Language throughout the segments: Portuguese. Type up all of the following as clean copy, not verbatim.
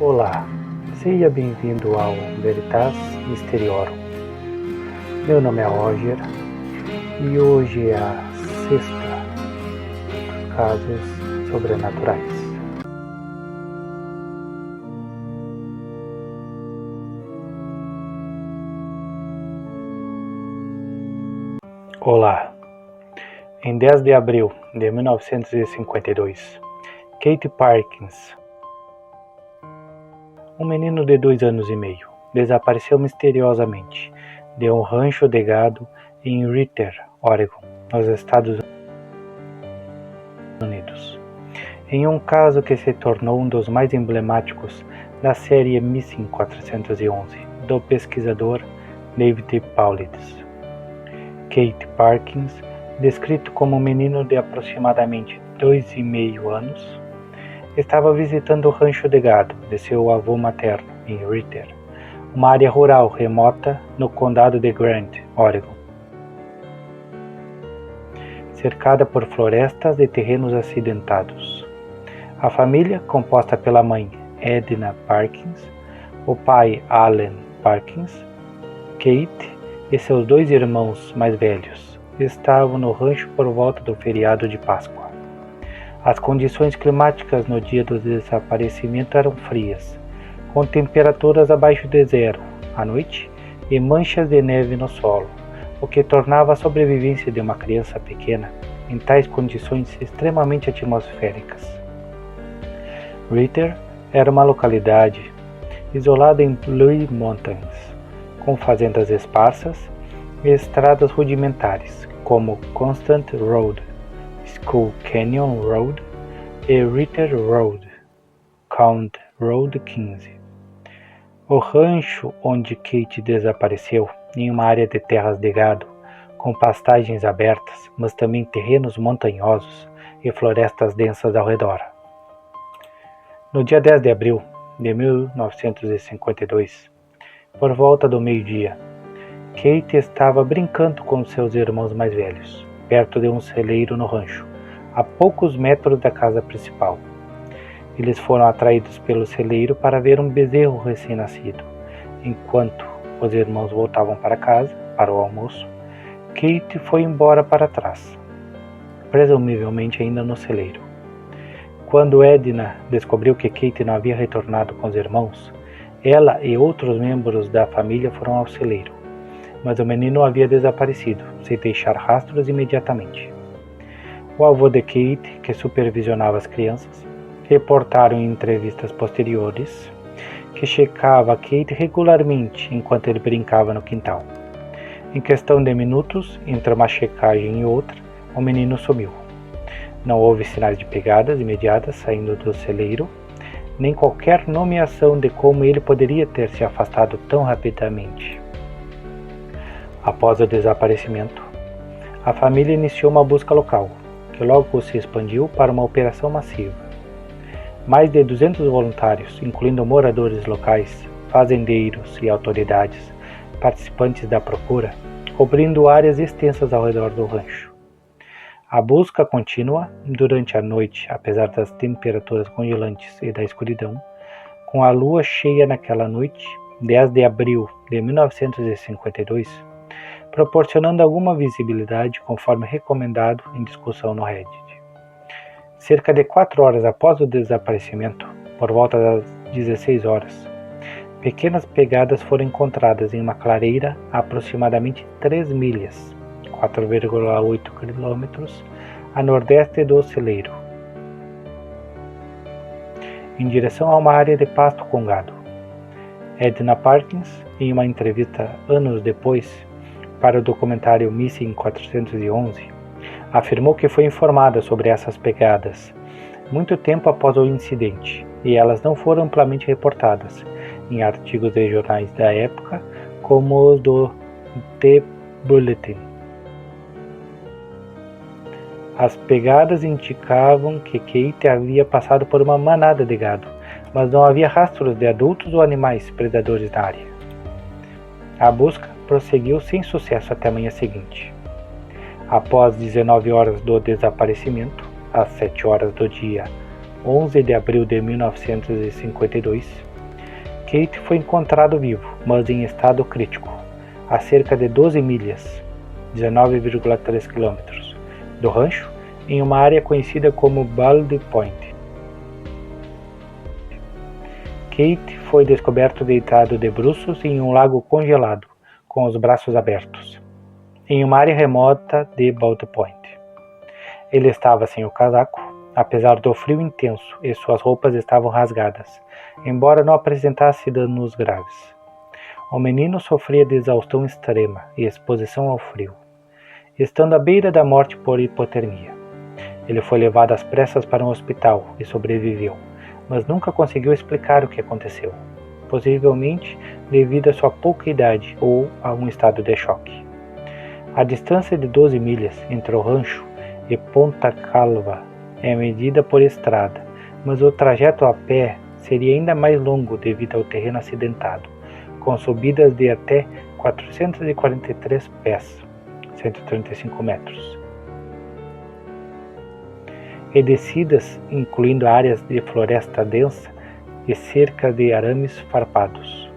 Olá, seja bem-vindo ao Veritas Mysteriorum. Meu nome é Roger e hoje é a sexta dos casos sobrenaturais. Olá, em 10 de abril de 1952, Kate Parkins, um menino de 2 anos e meio, desapareceu misteriosamente de um rancho de gado em Ritter, Oregon, nos Estados Unidos, em um caso que se tornou um dos mais emblemáticos da série Missing 411, do pesquisador David Paulides. Kate Parkins, descrito como um menino de aproximadamente 2,5 anos, estava visitando o rancho de gado de seu avô materno em Ritter, uma área rural remota no condado de Grant, Oregon, cercada por florestas e terrenos acidentados. A família, composta pela mãe Edna Parkins, o pai Allen Parkins, Kate e seus 2 irmãos mais velhos, estavam no rancho por volta do feriado de Páscoa. As condições climáticas no dia do desaparecimento eram frias, com temperaturas abaixo de zero à noite e manchas de neve no solo, o que tornava a sobrevivência de uma criança pequena em tais condições extremamente atmosféricas. Ritter era uma localidade isolada em Blue Mountains, com fazendas esparsas e estradas rudimentares, como Constant Road, Skull Canyon Road e Ritter Road, Count Road 15. O rancho onde Kate desapareceu, em uma área de terras de gado, com pastagens abertas, mas também terrenos montanhosos e florestas densas ao redor. No dia 10 de abril de 1952, por volta do meio-dia, Kate estava brincando com seus irmãos mais velhos, perto de um celeiro no rancho, a poucos metros da casa principal. Eles foram atraídos pelo celeiro para ver um bezerro recém-nascido. Enquanto os irmãos voltavam para casa, para o almoço, Kate foi embora para trás, presumivelmente ainda no celeiro. Quando Edna descobriu que Kate não havia retornado com os irmãos, ela e outros membros da família foram ao celeiro, mas o menino havia desaparecido, sem deixar rastros imediatamente. O avô de Kate, que supervisionava as crianças, reportaram em entrevistas posteriores que checava Kate regularmente enquanto ele brincava no quintal. Em questão de minutos, entre uma checagem e outra, o menino sumiu. Não houve sinais de pegadas imediatas saindo do celeiro, nem qualquer nomeação de como ele poderia ter se afastado tão rapidamente. Após o desaparecimento, a família iniciou uma busca local, que logo se expandiu para uma operação massiva. Mais de 200 voluntários, incluindo moradores locais, fazendeiros e autoridades, participantes da procura, cobrindo áreas extensas ao redor do rancho. A busca contínua durante a noite, apesar das temperaturas congelantes e da escuridão, com a lua cheia naquela noite, 10 de abril de 1952, proporcionando alguma visibilidade conforme recomendado em discussão no Reddit. Cerca de 4 horas após o desaparecimento, por volta das 16 horas, pequenas pegadas foram encontradas em uma clareira a aproximadamente 3 milhas, 4,8 quilômetros, a nordeste do celeiro, em direção a uma área de pasto com gado. Edna Parkins, em uma entrevista anos depois para o documentário Missing 411, afirmou que foi informada sobre essas pegadas muito tempo após o incidente, e elas não foram amplamente reportadas em artigos de jornais da época, como os do The Bulletin. As pegadas indicavam que Kate havia passado por uma manada de gado, mas não havia rastros de adultos ou animais predadores na área. A busca prosseguiu sem sucesso até a manhã seguinte. Após 19 horas do desaparecimento, às 7 horas do dia 11 de abril de 1952, Kate foi encontrado vivo, mas em estado crítico, a cerca de 12 milhas, 19,3 km, do rancho, em uma área conhecida como Baldy Point. Kate foi descoberto deitado de bruços em um lago congelado, com os braços abertos, em uma área remota de Baldy Point. Ele estava sem o casaco, apesar do frio intenso, e suas roupas estavam rasgadas, embora não apresentasse danos graves. O menino sofria de exaustão extrema e exposição ao frio, estando à beira da morte por hipotermia. Ele foi levado às pressas para um hospital e sobreviveu, mas nunca conseguiu explicar o que aconteceu, possivelmente devido à sua pouca idade ou a um estado de choque. A distância de 12 milhas entre o rancho e Ponta Calva é medida por estrada, mas o trajeto a pé seria ainda mais longo devido ao terreno acidentado, com subidas de até 443 pés, 135 metros, e descidas incluindo áreas de floresta densa e cerca de arames farpados.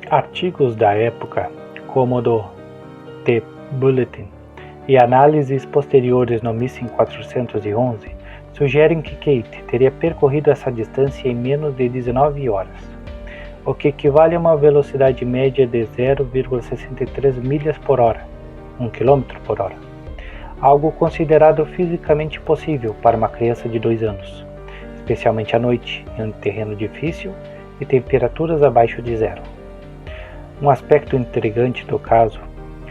Artigos da época, como o do The Bulletin, e análises posteriores no Missing 411 sugerem que Kate teria percorrido essa distância em menos de 19 horas, o que equivale a uma velocidade média de 0,63 milhas por hora, 1 km por hora, algo considerado fisicamente possível para uma criança de 2 anos, especialmente à noite, em um terreno difícil e temperaturas abaixo de zero. Um aspecto intrigante do caso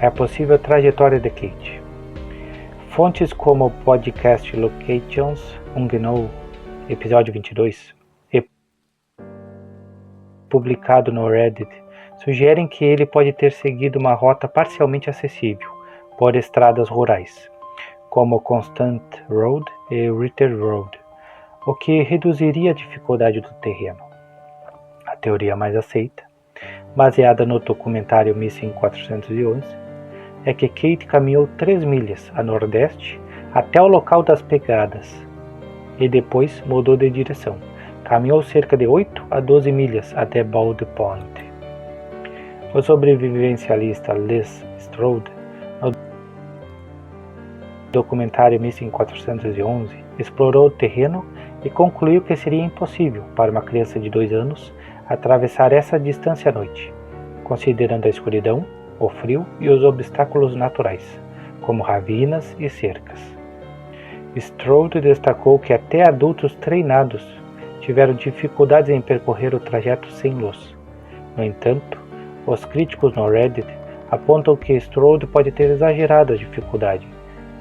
é a possível trajetória de Kate. Fontes como o podcast Locations Unknown, episódio 22, e publicado no Reddit, sugerem que ele pode ter seguido uma rota parcialmente acessível por estradas rurais, como Constant Road e Ritter Road, o que reduziria a dificuldade do terreno. A teoria mais aceita, baseada no documentário Missing 411, é que Kate caminhou 3 milhas a nordeste até o local das pegadas e depois mudou de direção. Caminhou cerca de 8 a 12 milhas até Baldy Point. O sobrevivencialista Les Strode, no documentário Missing 411, explorou o terreno e concluiu que seria impossível para uma criança de 2 anos atravessar essa distância à noite, considerando a escuridão, o frio e os obstáculos naturais, como ravinas e cercas. Strode destacou que até adultos treinados tiveram dificuldades em percorrer o trajeto sem luz. No entanto, os críticos no Reddit apontam que Strode pode ter exagerado a dificuldade,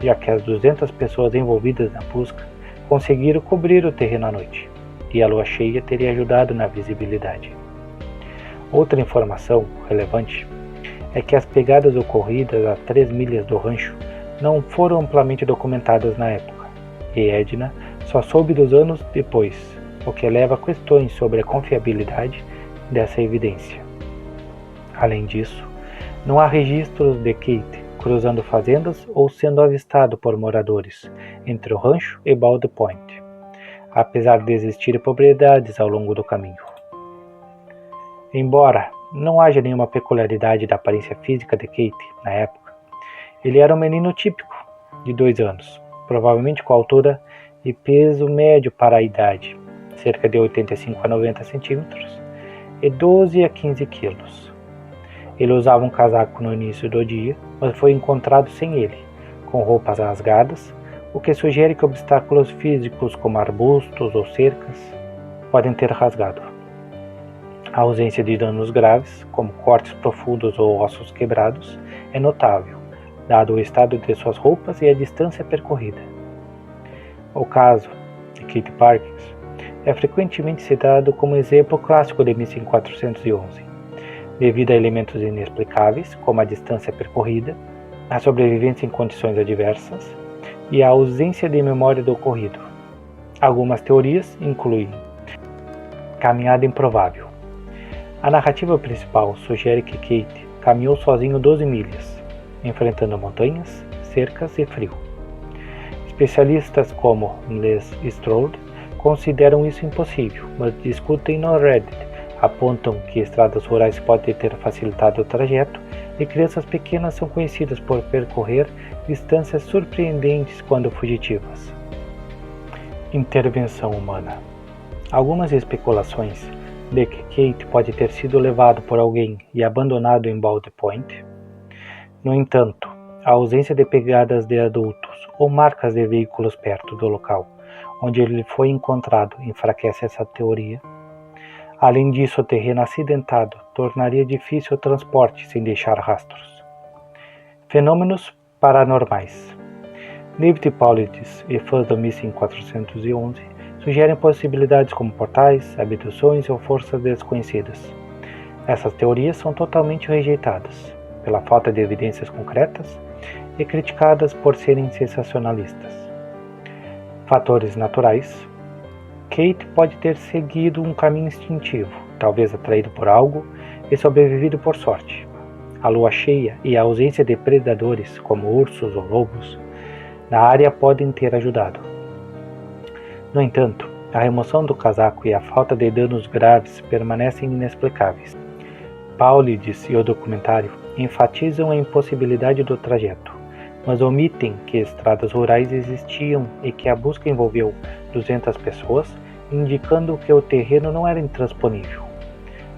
já que as 200 pessoas envolvidas na busca conseguiram cobrir o terreno à noite, e a lua cheia teria ajudado na visibilidade. Outra informação relevante é que as pegadas ocorridas a 3 milhas do rancho não foram amplamente documentadas na época, e Edna só soube 2 anos depois, o que leva a questões sobre a confiabilidade dessa evidência. Além disso, não há registros de Kate cruzando fazendas ou sendo avistado por moradores entre o rancho e Baldy Point, apesar de existirem propriedades ao longo do caminho. Embora não haja nenhuma peculiaridade da aparência física de Kate na época, ele era um menino típico, de 2 anos, provavelmente com altura e peso médio para a idade, cerca de 85 a 90 centímetros, e 12 a 15 quilos. Ele usava um casaco no início do dia, mas foi encontrado sem ele, com roupas rasgadas, o que sugere que obstáculos físicos como arbustos ou cercas podem ter rasgado. A ausência de danos graves, como cortes profundos ou ossos quebrados, é notável, dado o estado de suas roupas e a distância percorrida. O caso de Kate Parkins é frequentemente citado como exemplo clássico de Missing 411, devido a elementos inexplicáveis, como a distância percorrida, a sobrevivência em condições adversas e a ausência de memória do ocorrido. Algumas teorias incluem caminhada improvável. A narrativa principal sugere que Kate caminhou sozinho 12 milhas, enfrentando montanhas, cercas e frio. Especialistas como Les Strode consideram isso impossível, mas discutem no Reddit apontam que estradas rurais podem ter facilitado o trajeto e crianças pequenas são conhecidas por percorrer distâncias surpreendentes quando fugitivas. Intervenção humana. Algumas especulações de que Kate pode ter sido levado por alguém e abandonado em Bald Point. No entanto, a ausência de pegadas de adultos ou marcas de veículos perto do local onde ele foi encontrado enfraquece essa teoria. Além disso, o terreno acidentado tornaria difícil o transporte sem deixar rastros. Fenômenos paranormais. David Paulides e fãs do Missing 411 sugerem possibilidades como portais, abduções ou forças desconhecidas. Essas teorias são totalmente rejeitadas pela falta de evidências concretas e criticadas por serem sensacionalistas. Fatores naturais. Kate pode ter seguido um caminho instintivo, talvez atraído por algo e sobrevivido por sorte. A lua cheia e a ausência de predadores, como ursos ou lobos, na área podem ter ajudado. No entanto, a remoção do casaco e a falta de danos graves permanecem inexplicáveis. Paulides e o documentário enfatizam a impossibilidade do trajeto, mas omitem que estradas rurais existiam e que a busca envolveu 200 pessoas, indicando que o terreno não era intransponível.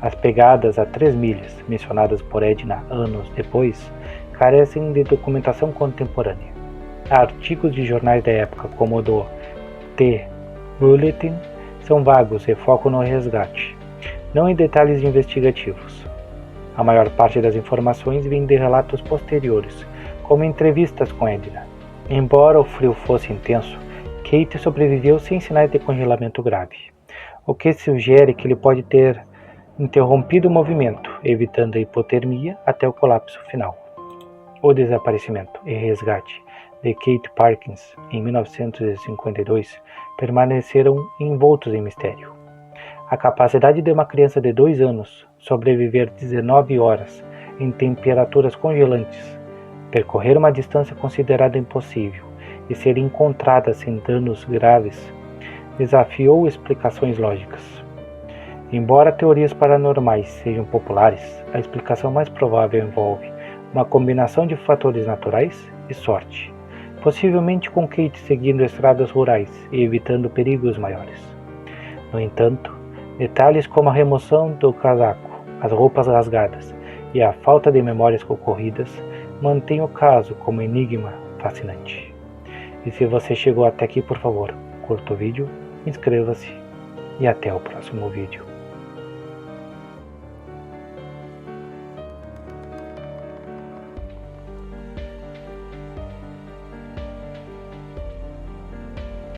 As pegadas a 3 milhas, mencionadas por Edna anos depois, carecem de documentação contemporânea. Artigos de jornais da época, como o do The Bulletin, são vagos e focam no resgate, não em detalhes investigativos. A maior parte das informações vem de relatos posteriores, como entrevistas com Edna. Embora o frio fosse intenso, Kate sobreviveu sem sinais de congelamento grave, o que sugere que ele pode ter interrompido o movimento, evitando a hipotermia até o colapso final. O desaparecimento e resgate de Kate Parkins em 1952 permaneceram envoltos em mistério. A capacidade de uma criança de 2 anos sobreviver 19 horas em temperaturas congelantes, percorrer uma distância considerada impossível e ser encontrada sem danos graves desafiou explicações lógicas. Embora teorias paranormais sejam populares, a explicação mais provável envolve uma combinação de fatores naturais e sorte, possivelmente com Kate seguindo estradas rurais e evitando perigos maiores. No entanto, detalhes como a remoção do casaco, as roupas rasgadas e a falta de memórias ocorridas mantêm o caso como enigma fascinante. E se você chegou até aqui, por favor, curta o vídeo, inscreva-se e até o próximo vídeo.